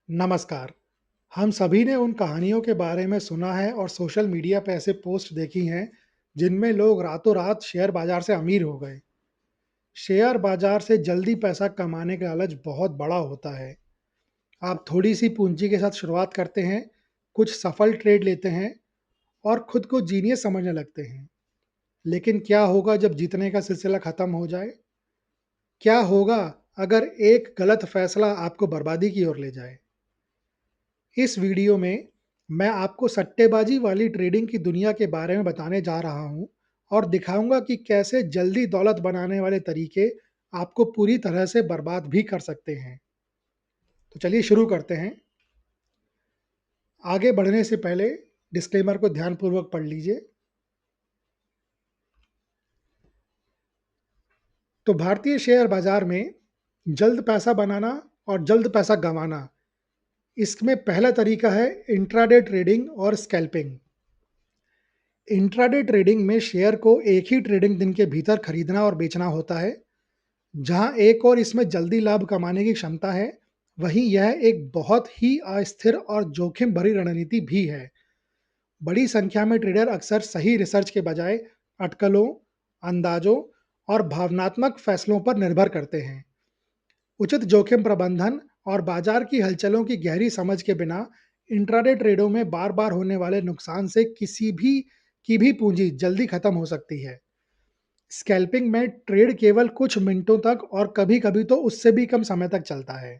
नमस्कार। हम सभी ने उन कहानियों के बारे में सुना है और सोशल मीडिया पे ऐसे पोस्ट देखी हैं, जिनमें लोग रातों रात शेयर बाजार से अमीर हो गए। शेयर बाजार से जल्दी पैसा कमाने का लालच बहुत बड़ा होता है। आप थोड़ी सी पूंजी के साथ शुरुआत करते हैं, कुछ सफल ट्रेड लेते हैं और खुद को जीनियस समझने लगते हैं। लेकिन क्या होगा जब जीतने का सिलसिला खत्म हो जाए? क्या होगा अगर एक गलत फैसला आपको बर्बादी की ओर ले जाए? इस वीडियो में मैं आपको सट्टेबाजी वाली ट्रेडिंग की दुनिया के बारे में बताने जा रहा हूं और दिखाऊंगा कि कैसे जल्दी दौलत बनाने वाले तरीके आपको पूरी तरह से बर्बाद भी कर सकते हैं। तो चलिए शुरू करते हैं। आगे बढ़ने से पहले डिस्क्लेमर को ध्यानपूर्वक पढ़ लीजिए। तो भारतीय शेयर बाजार में जल्द पैसा बनाना और जल्द पैसा गंवाना, इसमें पहला तरीका है इंट्राडे ट्रेडिंग और स्कैल्पिंग। इंट्राडे ट्रेडिंग में शेयर को एक ही ट्रेडिंग दिन के भीतर खरीदना और बेचना होता है। जहां एक और इसमें जल्दी लाभ कमाने की क्षमता है, वहीं यह एक बहुत ही अस्थिर और जोखिम भरी रणनीति भी है। बड़ी संख्या में ट्रेडर अक्सर सही रिसर्च के बजाय अटकलों, अंदाजों और भावनात्मक फैसलों पर निर्भर करते हैं। उचित जोखिम प्रबंधन और बाजार की हलचलों की गहरी समझ के बिना इंट्राडे ट्रेडों में बार बार होने वाले नुकसान से किसी भी की भी पूंजी जल्दी खत्म हो सकती है। स्कैल्पिंग में ट्रेड केवल कुछ मिनटों तक और कभी-कभी तो उससे भी कम समय तक चलता है।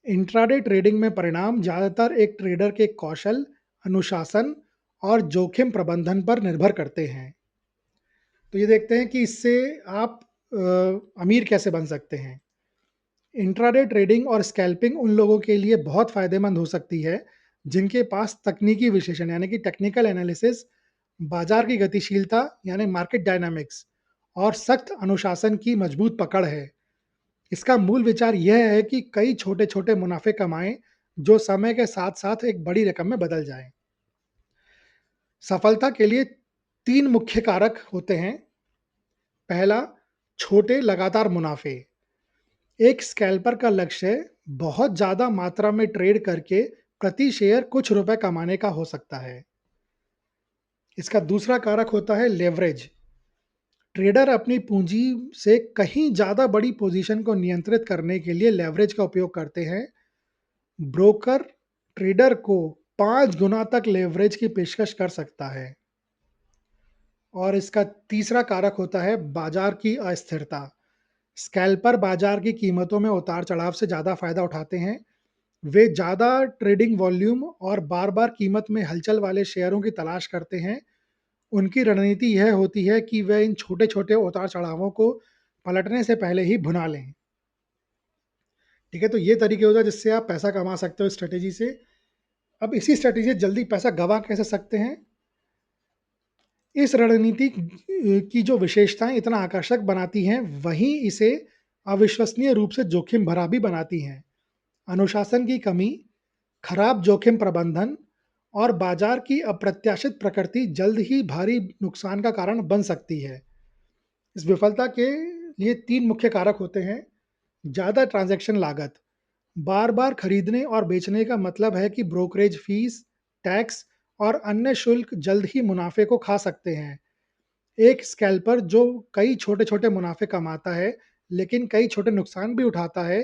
इंट्राडे ट्रेडिंग में परिणाम ज्यादातर एक ट्रेडर के कौशल, अनुशासन और जोखिम प्रबंधन पर निर्भर करते हैं। तो ये देखते हैं कि इससे आप अमीर कैसे बन सकते हैं। इंट्राडे ट्रेडिंग और स्कैल्पिंग उन लोगों के लिए बहुत फायदेमंद हो सकती है, जिनके पास तकनीकी विश्लेषण यानी कि टेक्निकल एनालिसिस, बाजार की गतिशीलता यानी मार्केट डायनामिक्स और सख्त अनुशासन की मजबूत पकड़ है। इसका मूल विचार यह है कि कई छोटे-छोटे मुनाफे कमाएं, जो समय के साथ-साथ एक बड़ी रकम में बदल जाएं। सफलता के लिए 3 मुख्य कारक होते हैं। पहला, छोटे लगातार मुनाफे। एक स्कैल्पर का लक्ष्य बहुत ज़्यादा मात्रा में ट्रेड करके प्रति शेयर कुछ रुपए कमाने का हो सकता है। इसका दूसरा कारक होता है लेवरेज। ट्रेडर अपनी पूंजी से कहीं ज़्यादा बड़ी पोजीशन को नियंत्रित करने के लिए लेवरेज का उपयोग करते हैं। ब्रोकर ट्रेडर को 5 गुना तक लेवरेज की पेशकश कर सकता है। और इसका तीसरा कारक होता है बाजार की अस्थिरता। स्कैल्पर बाजार की कीमतों में उतार-चढ़ाव से ज़्यादा फायदा उठाते हैं। वे ज़्यादा ट्रेडिंग वॉल्यूम और बार-बार कीमत में हलचल वाले शेयरों की तलाश करते हैं। उनकी रणनीति यह होती है कि वे इन छोटे-छोटे उतार-चढ़ावों को पलटने से पहले ही भुना लें। ठीक है, तो ये तरीके होते हैं जिससे आप पैसा कमा सकते हो स्ट्रैटेजी से। अब इसी स्ट्रैटेजी से जल्दी पैसा गँवा कैसे सकते हैं? इस रणनीति की जो विशेषताएँ इतना आकर्षक बनाती हैं, वहीं इसे अविश्वसनीय रूप से जोखिम भरा भी बनाती हैं। अनुशासन की कमी, खराब जोखिम प्रबंधन और बाजार की अप्रत्याशित प्रकृति जल्द ही भारी नुकसान का कारण बन सकती है। इस विफलता के लिए 3 मुख्य कारक होते हैं। ज़्यादा ट्रांज़ैक्शन लागत। बार-बार खरीदने और बेचने का मतलब है कि ब्रोकरेज फीस, टैक्स और अन्य शुल्क जल्द ही मुनाफ़े को खा सकते हैं। एक स्कैल्पर जो कई छोटे-छोटे मुनाफ़े कमाता है, लेकिन कई छोटे नुकसान भी उठाता है,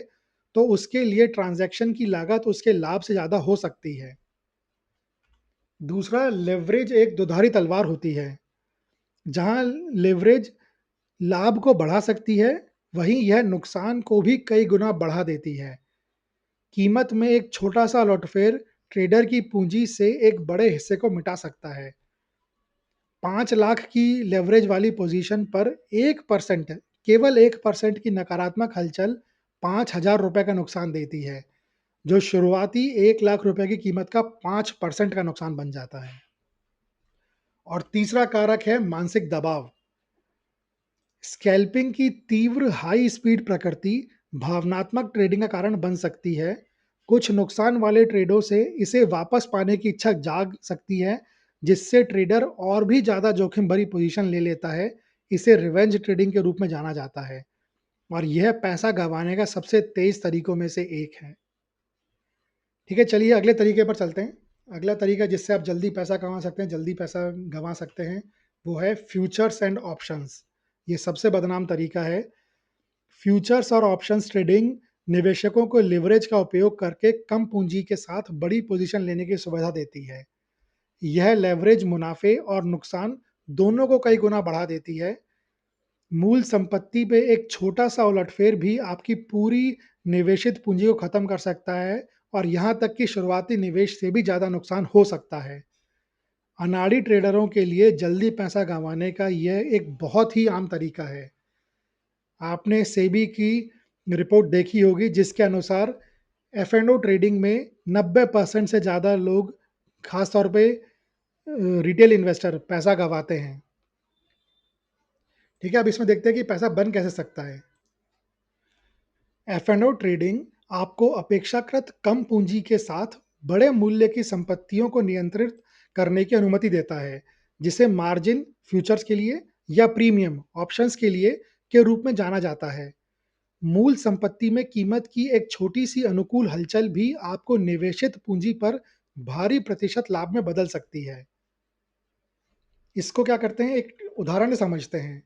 तो उसके लिए ट्रांज़ैक्शन की लागत उसके लाभ से ज़्यादा हो सकती है। दूसरा, लेवरेज एक दुधारी तलवार होती है। जहाँ लेवरेज लाभ को बढ़ा सकती है, वहीं यह नुकसान को भी कई गुना बढ़ा देती है। कीमत में एक छोटा-सा लौटफेर ट्रेडर की पूंजी से एक बड़े हिस्से को मिटा सकता है। 5 लाख की लेवरेज वाली पोजीशन पर 1% केवल 1% की नकारात्मक हलचल ₹5000 का नुकसान देती है, जो शुरुआती 1 लाख रुपए की कीमत का 5% का नुकसान बन जाता है। और तीसरा कारक है मानसिक दबाव। स्कैल्पिंग की तीव्र हाई स्पीड प्रकृति भावनात्मक ट्रेडिंग का कारण बन सकती है। कुछ नुकसान वाले ट्रेडों से इसे वापस पाने की इच्छा जाग सकती है, जिससे ट्रेडर और भी ज़्यादा जोखिम भरी पोजीशन ले लेता है। इसे रिवेंज ट्रेडिंग के रूप में जाना जाता है और यह पैसा गंवाने का सबसे तेज तरीकों में से एक है। ठीक है, चलिए अगले तरीके पर चलते हैं। अगला तरीका जिससे आप जल्दी पैसा कमा सकते हैं, जल्दी पैसा गँवा सकते हैं, वो है फ्यूचर्स एंड ऑप्शंस। ये सबसे बदनाम तरीका है। फ्यूचर्स और ऑप्शंस ट्रेडिंग निवेशकों को लिवरेज का उपयोग करके कम पूंजी के साथ बड़ी पोजीशन लेने की सुविधा देती है। यह लेवरेज मुनाफे और नुकसान दोनों को कई गुना बढ़ा देती है। मूल संपत्ति पे एक छोटा-सा उलटफेर भी आपकी पूरी निवेशित पूंजी को खत्म कर सकता है और यहाँ तक कि शुरुआती निवेश से भी ज़्यादा नुकसान हो सकता है। अनाड़ी ट्रेडरों के लिए जल्दी पैसा गँवाने का यह एक बहुत ही आम तरीका है। आपने सेबी की रिपोर्ट देखी होगी जिसके अनुसार एफ&ओ ट्रेडिंग में 90% से ज़्यादा लोग, खास तौर पे रिटेल इन्वेस्टर, पैसा गँवाते हैं। ठीक है, अब इसमें देखते हैं कि पैसा बन कैसे सकता है। एफ&ओ ट्रेडिंग आपको अपेक्षाकृत कम पूंजी के साथ बड़े मूल्य की संपत्तियों को नियंत्रित करने की अनुमति देता है, जिसे मार्जिन फ्यूचर्स के लिए या प्रीमियम ऑप्शंस के लिए के रूप में जाना जाता है। मूल संपत्ति में कीमत की एक छोटी सी अनुकूल हलचल भी आपको निवेशित पूंजी पर भारी प्रतिशत लाभ में बदल सकती है। इसको क्या करते हैं, एक उदाहरण से समझते हैं।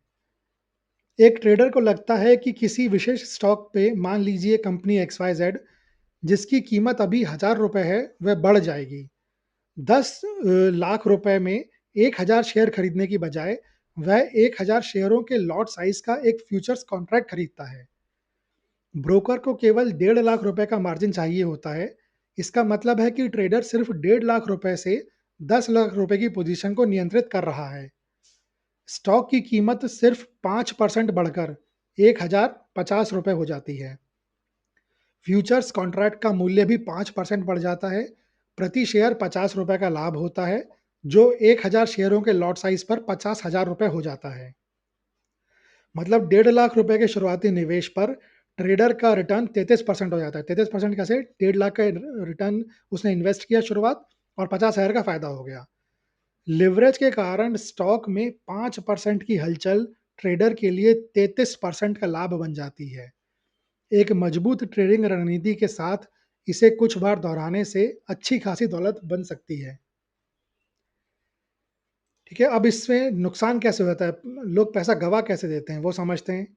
एक ट्रेडर को लगता है कि किसी विशेष स्टॉक पे, मान लीजिए कंपनी एक्स वाई जेड, जिसकी कीमत अभी ₹1000 है, वह बढ़ जाएगी। 10 लाख रुपए में 1000 शेयर खरीदने की बजाय वह 1000 शेयरों के लॉट साइज का एक फ्यूचर्स कॉन्ट्रैक्ट खरीदता है। ब्रोकर को केवल 1.5 लाख रुपए का मार्जिन चाहिए होता है। इसका मतलब है कि ट्रेडर सिर्फ 1.5 लाख रुपए से 10 लाख रुपए की पोजीशन को नियंत्रित कर रहा है। स्टॉक की कीमत सिर्फ 5% बढ़कर ₹1050 हो जाती है। फ्यूचर्स कॉन्ट्रैक्ट का मूल्य भी 5% बढ़ जाता है। प्रति शेयर ₹50 का लाभ होता है, जो 1000 शेयरों के लॉट साइज पर ₹50,000 हो जाता है। मतलब 1.5 लाख रुपए के शुरुआती निवेश पर ट्रेडर का रिटर्न 33% हो जाता है। 33% कैसे? 1.5 लाख का रिटर्न उसने इन्वेस्ट किया शुरुआत, और 50,000 का फायदा हो गया। लिवरेज के कारण स्टॉक में 5% की हलचल ट्रेडर के लिए 33% का लाभ बन जाती है। एक मजबूत ट्रेडिंग रणनीति के साथ इसे कुछ बार दोहराने से अच्छी खासी दौलत बन सकती है। ठीक है, अब इसमें नुकसान कैसे होता है? लोग पैसा गँवा कैसे देते हैं, वो समझते हैं।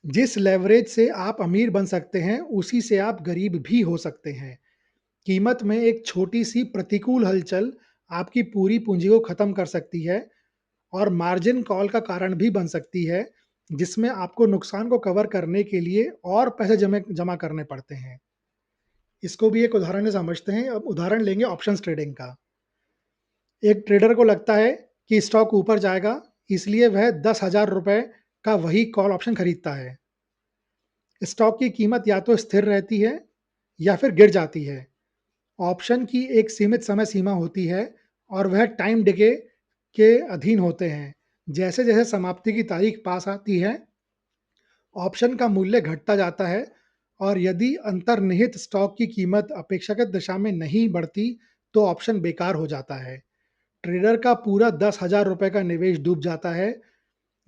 जिस लेवरेज से आप अमीर बन सकते हैं, उसी से आप गरीब भी हो सकते हैं। कीमत में एक छोटी-सी प्रतिकूल हलचल आपकी पूरी पूँजी को खत्म कर सकती है और मार्जिन कॉल का कारण भी बन सकती है, जिसमें आपको नुकसान को कवर करने के लिए और पैसे जमा करने पड़ते हैं। इसको भी एक उदाहरण से समझते हैं। अब उदाहरण लेंगे ऑप्शंस ट्रेडिंग का। एक ट्रेडर को लगता है कि स्टॉक ऊपर जाएगा, इसलिए वह ₹10,000 का वही कॉल ऑप्शन खरीदता है। स्टॉक की कीमत या तो स्थिर रहती है या फिर गिर जाती है। ऑप्शन की एक सीमित समय सीमा होती है और वह टाइम डिके के अधीन होते हैं। जैसे-जैसे समाप्ति की तारीख पास आती है, ऑप्शन का मूल्य घटता जाता है और यदि अंतर्निहित स्टॉक की कीमत अपेक्षाकृत दिशा में नहीं बढ़ती, तो ऑप्शन बेकार हो जाता है। ट्रेडर का पूरा ₹10,000 का निवेश डूब जाता है।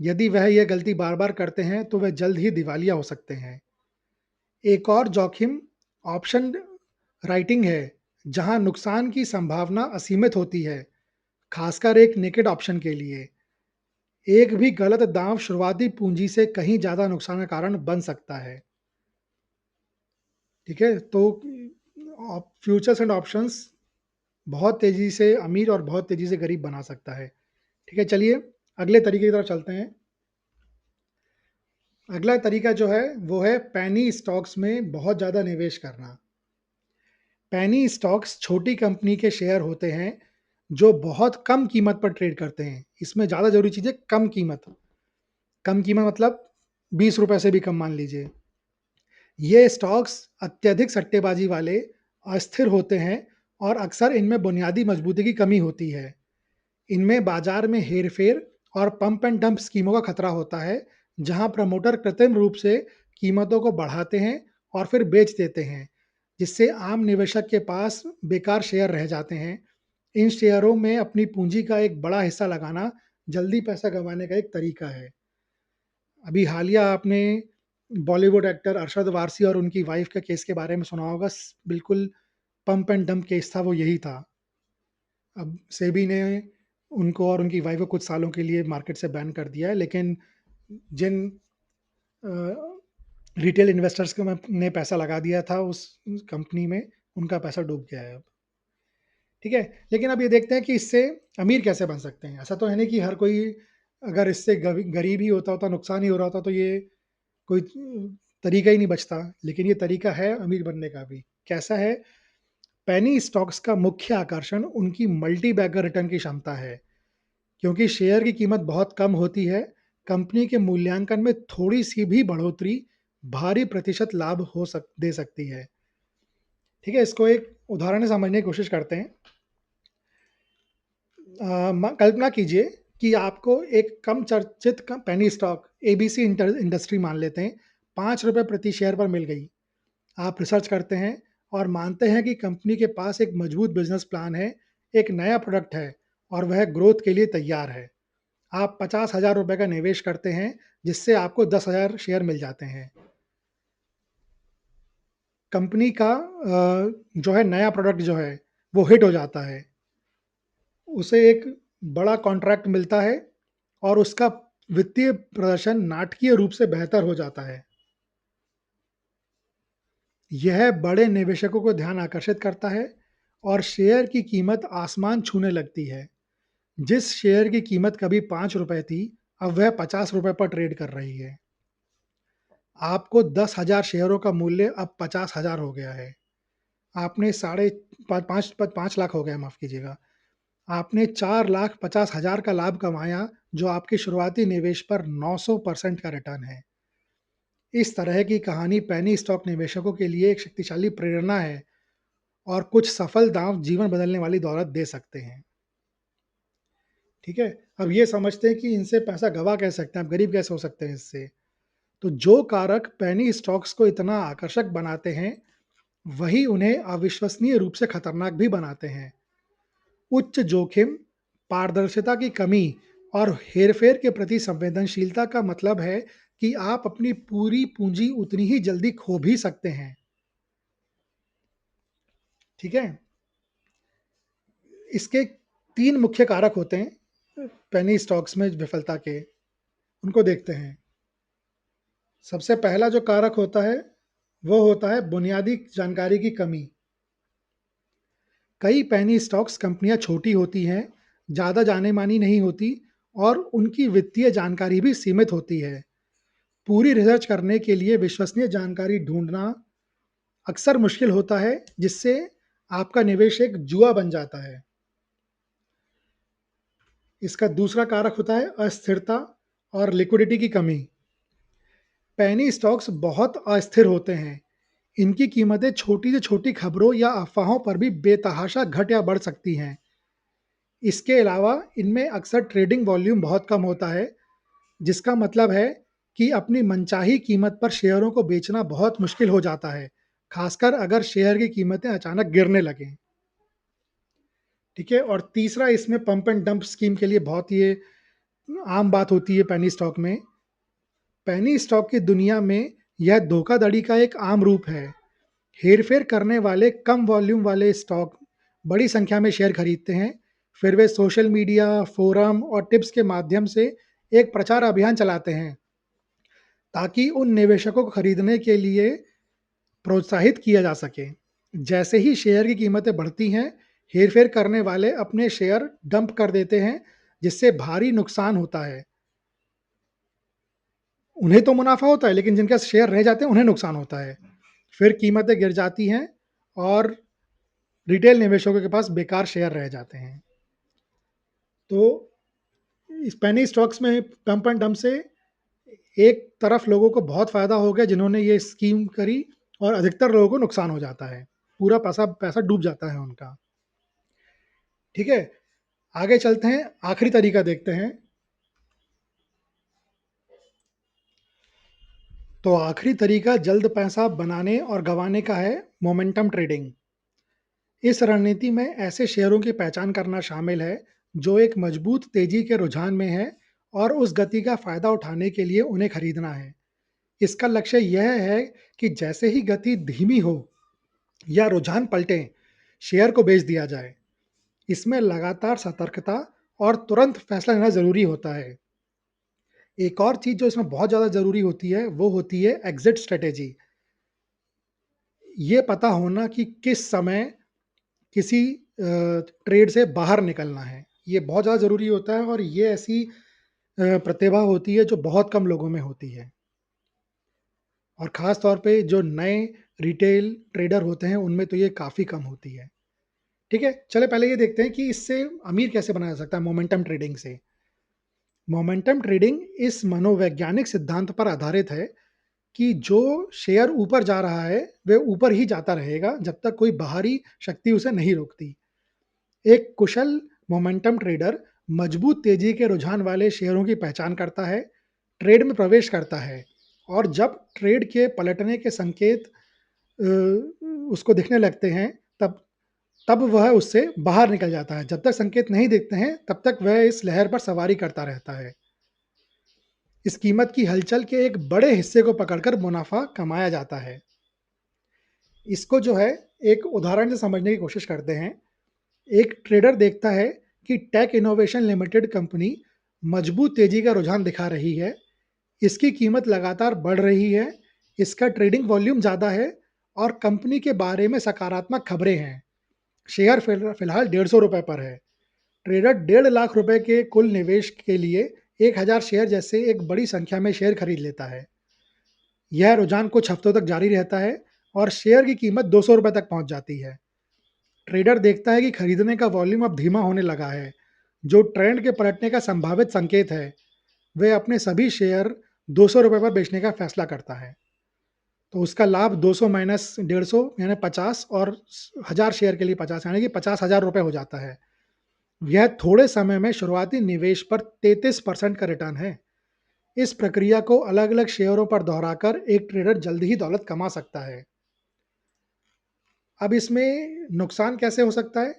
यदि वह यह गलती बार-बार करते हैं, तो वह जल्द ही दिवालिया हो सकते हैं। एक और जोखिम ऑप्शन राइटिंग है, जहां नुकसान की संभावना असीमित होती है, खासकर एक नेकेड ऑप्शन के लिए। एक भी गलत दांव शुरुआती पूंजी से कहीं ज़्यादा नुकसान का कारण बन सकता है। ठीक है? तो फ्यूचर्स एंड ऑप्शंस बहुत तेज़ी से अमीर और बहुत तेज़ी से गरीब बना सकता है। ठीक है, चलिए अगले तरीके की तरफ चलते हैं। अगला तरीका जो है, वो है पेनी स्टॉक्स में बहुत ज़्यादा निवेश करना। पेनी स्टॉक्स छोटी कंपनी के शेयर होते हैं, जो बहुत कम कीमत पर ट्रेड करते हैं। इसमें ज़्यादा ज़रूरी चीज़ है कम कीमत। कम कीमत मतलब ₹20 से भी कम, मान लीजिए। ये स्टॉक्स अत्यधिक सट्टेबाजी वाले, अस्थिर होते हैं और अक्सर इनमें बुनियादी मजबूती की कमी होती है। इनमें बाजार में हेर-फेर और पंप एंड डंप स्कीमों का खतरा होता है, जहां प्रमोटर कृत्रिम रूप से कीमतों को बढ़ाते हैं और फिर बेच देते हैं, जिससे आम निवेशक के पास बेकार शेयर रह जाते हैं। इन शेयरों में अपनी पूंजी का एक बड़ा हिस्सा लगाना जल्दी पैसा कमाने का एक तरीका है। अभी हालिया आपने बॉलीवुड एक्टर अरशद वारसी और उनकी वाइफ के केस के बारे में सुना होगा। बिल्कुल पंप एंड डंप केस था, वो यही था। अब सेबी ने उनको और उनकी वाइफ को कुछ सालों के लिए मार्केट से बैन कर दिया है, लेकिन जिन रिटेल इन्वेस्टर्स को ने पैसा लगा दिया था उस कंपनी में, उनका पैसा डूब गया है अब। ठीक है, लेकिन अब ये देखते हैं कि इससे अमीर कैसे बन सकते हैं। ऐसा तो है नहीं कि हर कोई, अगर इससे गरीब ही होता, नुकसान ही हो रहा होता, तो ये कोई तरीका ही नहीं बचता। लेकिन ये तरीका है अमीर बनने का भी। कैसा है? पेनी स्टॉक्स का मुख्य आकर्षण उनकी मल्टी बैगर रिटर्न की क्षमता है। क्योंकि शेयर की कीमत बहुत कम होती है, कंपनी के मूल्यांकन में थोड़ी सी भी बढ़ोतरी भारी प्रतिशत लाभ दे सकती है। ठीक है, इसको एक उदाहरण से समझने की कोशिश करते हैं। कल्पना कीजिए कि आपको एक कम चर्चित पेनी स्टॉक एबीसी इंडस्ट्री मान लेते हैं, ₹5 प्रति शेयर पर मिल गई। आप रिसर्च करते हैं और मानते हैं कि कंपनी के पास एक मजबूत बिजनेस प्लान है, एक नया प्रोडक्ट है और वह ग्रोथ के लिए तैयार है। आप ₹50,000 का निवेश करते हैं, जिससे आपको 10,000 शेयर मिल जाते हैं। कंपनी का जो है नया प्रोडक्ट जो है, वो हिट हो जाता है। उसे एक बड़ा कॉन्ट्रैक्ट मिलता है और उसका वित्तीय प्रदर्शन नाटकीय रूप से बेहतर हो जाता है। यह बड़े निवेशकों को ध्यान आकर्षित करता है और शेयर की कीमत आसमान छूने लगती है। जिस शेयर की कीमत कभी ₹5 थी, अब वह ₹50 पर ट्रेड कर रही है। आपको 10,000 शेयरों का मूल्य अब 50,000 हो गया है। आपने साढ़े 5 लाख हो गया, माफ़ कीजिएगा। आपने 4,50,000 का लाभ कमाया, जो आपके शुरुआती निवेश पर 900% का रिटर्न है। इस तरह की कहानी पेनी स्टॉक निवेशकों के लिए एक शक्तिशाली प्रेरणा है और कुछ सफल दांव जीवन बदलने वाली दौलत दे सकते हैं। ठीक है, अब ये समझते हैं कि इनसे पैसा गवा कैसे सकते हैं, आप गरीब कैसे हो सकते हैं इससे। तो जो कारक पेनी स्टॉक्स को इतना आकर्षक बनाते हैं, वही उन्हें अविश्वसनीय रूप से खतरनाक भी बनाते हैं। उच्च जोखिम, पारदर्शिता की कमी और हेरफेर के प्रति संवेदनशीलता का मतलब है कि आप अपनी पूरी पूंजी उतनी ही जल्दी खो भी सकते हैं। ठीक है, इसके 3 मुख्य कारक होते हैं पेनी स्टॉक्स में विफलता के, उनको देखते हैं। सबसे पहला जो कारक होता है, वो होता है बुनियादी जानकारी की कमी। कई पेनी स्टॉक्स कंपनियां छोटी होती हैं, ज़्यादा जानी-मानी नहीं होती और उनकी वित्तीय जानकारी भी सीमित होती है। पूरी रिसर्च करने के लिए विश्वसनीय जानकारी ढूँढना अक्सर मुश्किल होता है, जिससे आपका निवेश एक जुआ बन जाता है। इसका दूसरा कारक होता है अस्थिरता और लिक्विडिटी की कमी। पेनी स्टॉक्स बहुत अस्थिर होते हैं। इनकी कीमतें छोटी से छोटी खबरों या अफवाहों पर भी बेतहाशा घट या बढ़ सकती हैं। इसके अलावा इनमें अक्सर ट्रेडिंग वॉल्यूम बहुत कम होता है, जिसका मतलब है कि अपनी मनचाही कीमत पर शेयरों को बेचना बहुत मुश्किल हो जाता है, खासकर अगर शेयर की कीमतें अचानक गिरने लगें। ठीक है, और तीसरा इसमें पंप एंड डंप स्कीम के लिए बहुत ये आम बात होती है पेनी स्टॉक में। पेनी स्टॉक की दुनिया में यह धोखाधड़ी का एक आम रूप है। हेरफेर करने वाले कम वॉल्यूम वाले स्टॉक बड़ी संख्या में शेयर खरीदते हैं, फिर वे सोशल मीडिया, फोरम और टिप्स के माध्यम से एक प्रचार अभियान चलाते हैं ताकि उन निवेशकों को खरीदने के लिए प्रोत्साहित किया जा सके। जैसे ही शेयर की कीमतें बढ़ती हैं, हेरफेर करने वाले अपने शेयर डंप कर देते हैं, जिससे भारी नुकसान होता है। उन्हें तो मुनाफा होता है, लेकिन जिनके शेयर रह जाते हैं उन्हें नुकसान होता है। फिर कीमतें गिर जाती हैं और रिटेल निवेशकों के पास बेकार शेयर रह जाते हैं। तो इस पेनी स्टॉक्स में पंप एंड डंप से एक तरफ लोगों को बहुत फ़ायदा हो गया जिन्होंने ये स्कीम करी, और अधिकतर लोगों को नुकसान हो जाता है। पूरा पैसा पैसा डूब जाता है उनका। ठीक है, आगे चलते हैं, आखिरी तरीका देखते हैं। तो आखिरी तरीका जल्द पैसा बनाने और गँवाने का है, मोमेंटम ट्रेडिंग। इस रणनीति में ऐसे शेयरों की पहचान करना शामिल है, जो एक मजबूत तेज़ी के रुझान में है और उस गति का फ़ायदा उठाने के लिए उन्हें खरीदना है। इसका लक्ष्य यह है कि जैसे ही गति धीमी हो या रुझान पलटे, शेयर को बेच दिया जाए। इसमें लगातार सतर्कता और तुरंत फैसला लेना ज़रूरी होता है। एक और चीज़ जो इसमें बहुत ज़्यादा ज़रूरी होती है, वो होती है एग्ज़िट स्ट्रैटेजी। ये पता होना कि किस समय किसी ट्रेड से बाहर निकलना है। ये बहुत ज़्यादा ज़रूरी होता है और ये ऐसी प्रतिभा होती है जो बहुत कम लोगों में होती है और ख़ास तौर पे जो नए रिटेल ट्रेडर होते हैं, उनमें तो ये काफ़ी कम होती है। ठीक है? चलिए पहले ये देखते हैं कि इससे अमीर कैसे बना जा सकता है मोमेंटम ट्रेडिंग से। मोमेंटम ट्रेडिंग इस मनोवैज्ञानिक सिद्धांत पर आधारित है कि जो शेयर ऊपर जा रहा है, वह ऊपर ही जाता रहेगा जब तक कोई बाहरी शक्ति उसे नहीं रोकती। एक कुशल मोमेंटम ट्रेडर मजबूत तेजी के रुझान वाले शेयरों की पहचान करता है, ट्रेड में प्रवेश करता है और जब ट्रेड के पलटने के संकेत अ, उसको दिखने लगते हैं, तब तब वह उससे बाहर निकल जाता है। जब तक संकेत नहीं दिखते हैं, तब तक वह इस लहर पर सवारी करता रहता है। इस कीमत की हलचल के एक बड़े हिस्से को पकड़कर मुनाफा कमाया जाता है। इसको जो है एक उदाहरण से समझने की कोशिश करते हैं। एक ट्रेडर देखता है कि टेक इनोवेशन लिमिटेड कंपनी मजबूत तेजी का रुझान दिखा रही है। इसकी कीमत लगातार बढ़ रही है, इसका ट्रेडिंग वॉल्यूम ज़्यादा है और कंपनी के बारे में सकारात्मक खबरें हैं। शेयर फिलहाल ₹150 पर है। ट्रेडर 1.5 लाख के कुल निवेश के लिए 1000 शेयर जैसे एक बड़ी संख्या में शेयर खरीद लेता है। यह रुझान कुछ हफ्तों तक जारी रहता है और शेयर की कीमत ₹200 तक पहुंच जाती है। ट्रेडर देखता है कि खरीदने का वॉल्यूम अब धीमा होने लगा है, जो ट्रेंड के पलटने का संभावित संकेत है। वह अपने सभी शेयर ₹200 पर बेचने का फैसला करता है। तो उसका लाभ 200 माइनस 150 यानी 50 और 1000 शेयर के लिए 50 यानी कि ₹50,000 हो जाता है। यह थोड़े समय में शुरुआती निवेश पर 33% का रिटर्न है। इस प्रक्रिया को अलग-अलग शेयरों पर दोहराकर एक ट्रेडर जल्दी ही दौलत कमा सकता है। अब इसमें नुकसान कैसे हो सकता है?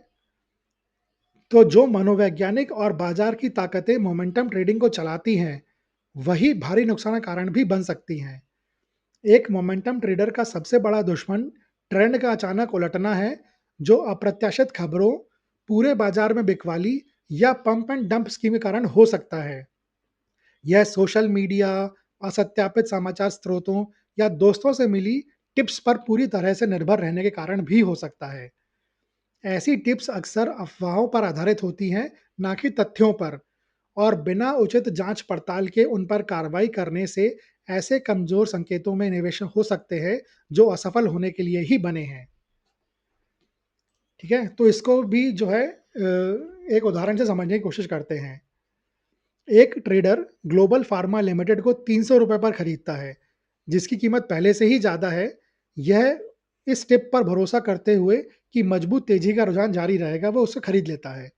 तो जो मनोवैज्ञानिक और बाजार की ताकतें मोमेंटम ट्रेडिंग को चलाती हैं, वही भारी नुकसान का कारण भी बन सकती हैं। एक मोमेंटम ट्रेडर का सबसे बड़ा दुश्मन ट्रेंड का अचानक उलटना है, जो अप्रत्याशित खबरों, पूरे बाजार में बिकवाली या पंप एंड डंप स्कीम के कारण हो सकता है। यह सोशल मीडिया, असत्यापित समाचार स्रोतों या दोस्तों से मिली टिप्स पर पूरी तरह से निर्भर रहने के कारण भी हो सकता है। ऐसी टिप्स अक्सर अफवाहों पर आधारित होती हैं, ना कि तथ्यों पर, और बिना उचित जांच-पड़ताल के उन पर कार्रवाई करने से ऐसे कमज़ोर संकेतों में निवेश हो सकते हैं, जो असफल होने के लिए ही बने हैं। ठीक है? तो इसको भी जो है एक उदाहरण से समझने की कोशिश करते हैं। एक ट्रेडर ग्लोबल फार्मा लिमिटेड को ₹300 पर खरीदता है, जिसकी कीमत पहले से ही ज़्यादा है। यह इस टिप पर भरोसा करते हुए कि मजबूत तेज़ी का रुझान जारी रहेगा, वो उसे खरीद लेता है।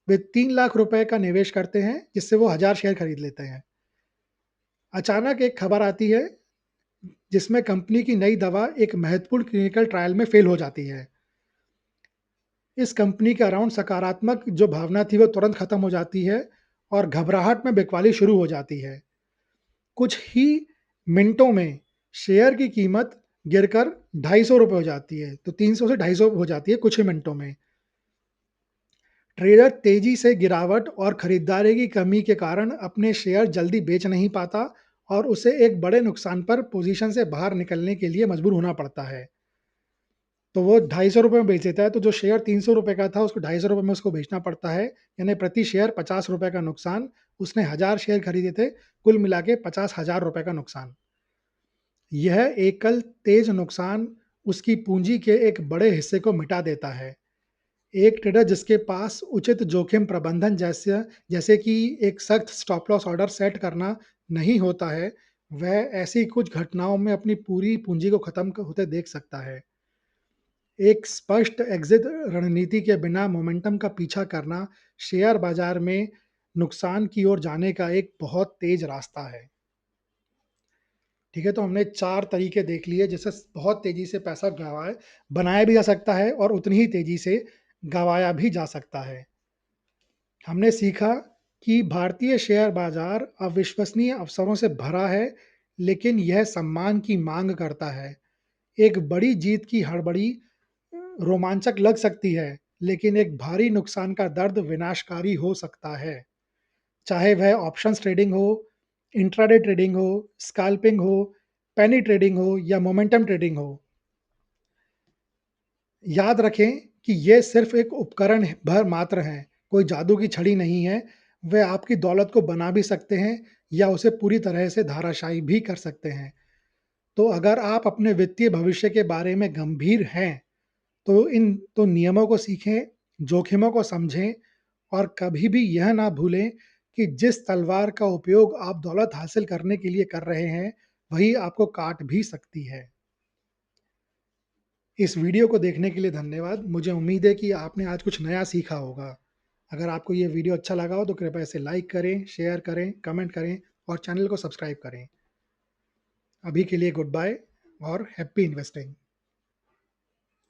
वे ₹3 लाख का निवेश करते हैं, जिससे वो 1000 शेयर खरीद लेते हैं। अचानक एक खबर आती है, जिसमें कंपनी की नई दवा एक महत्वपूर्ण क्लिनिकल ट्रायल में फेल हो जाती है। इस कंपनी के अराउंड सकारात्मक जो भावना थी, वो तुरंत खत्म हो जाती है और घबराहट में बिकवाली शुरू हो जाती है। कुछ ही मिनटों में शेयर की कीमत गिरकर ₹250 हो जाती है। तो 300 से 250 हो जाती है कुछ ही मिनटों में। ट्रेडर तेजी से गिरावट और खरीदारी की कमी के कारण अपने शेयर जल्दी बेच नहीं पाता और उसे एक बड़े नुकसान पर पोजीशन से बाहर निकलने के लिए मजबूर होना पड़ता है। तो वो ₹250 में बेच देता है, तो जो शेयर ₹300 का था, उसको ₹250 में उसको बेचना पड़ता है, यानी प्रति शेयर ₹50 का नुकसान। उसने 1000 शेयर खरीदे थे, कुल मिला के ₹50,000 का नुकसान। यह एकल तेज़ नुकसान उसकी पूँजी के एक बड़े हिस्से को मिटा देता है। एक ट्रेडर जिसके पास उचित जोखिम प्रबंधन जैसे जैसे कि एक सख्त स्टॉप लॉस ऑर्डर सेट करना नहीं होता है, वह ऐसी कुछ घटनाओं में अपनी पूरी पूँजी को खत्म होते देख सकता है। एक स्पष्ट एग्ज़िट रणनीति के बिना मोमेंटम का पीछा करना शेयर बाज़ार में नुकसान की ओर जाने का एक बहुत तेज़ रास्ता है। ठीक है, तो हमने 4 तरीके देख लिए जिससे बहुत तेज़ी से पैसा बनाया भी जा सकता है और उतनी ही तेज़ी से गँवाया भी जा सकता है। हमने सीखा कि भारतीय शेयर बाज़ार अविश्वसनीय अवसरों से भरा है, लेकिन यह सम्मान की मांग करता है। एक बड़ी जीत की हड़बड़ी रोमांचक लग सकती है, लेकिन एक भारी नुकसान का दर्द विनाशकारी हो सकता है। चाहे वह ऑप्शंस ट्रेडिंग हो, इंट्राडे ट्रेडिंग हो, स्कैल्पिंग हो, पेनी ट्रेडिंग हो या मोमेंटम ट्रेडिंग हो। याद रखें कि ये सिर्फ एक उपकरण भर मात्र हैं, कोई जादू की छड़ी नहीं है। वे आपकी दौलत को बना भी सकते हैं या उसे पूरी तरह से धराशायी भी कर सकते हैं। तो अगर आप अपने वित्तीय भविष्य के बारे में गंभीर हैं, तो नियमों को सीखें, जोखिमों को समझें और कभी भी यह ना भूलें कि जिस तलवार का उपयोग आप दौलत हासिल करने के लिए कर रहे हैं, वही आपको काट भी सकती है। इस वीडियो को देखने के लिए धन्यवाद। मुझे उम्मीद है कि आपने आज कुछ नया सीखा होगा। अगर आपको ये वीडियो अच्छा लगा हो तो कृपया इसे लाइक करें, शेयर करें, कमेंट करें और चैनल को सब्सक्राइब करें। अभी के लिए गुड बाय और हैप्पी इन्वेस्टिंग।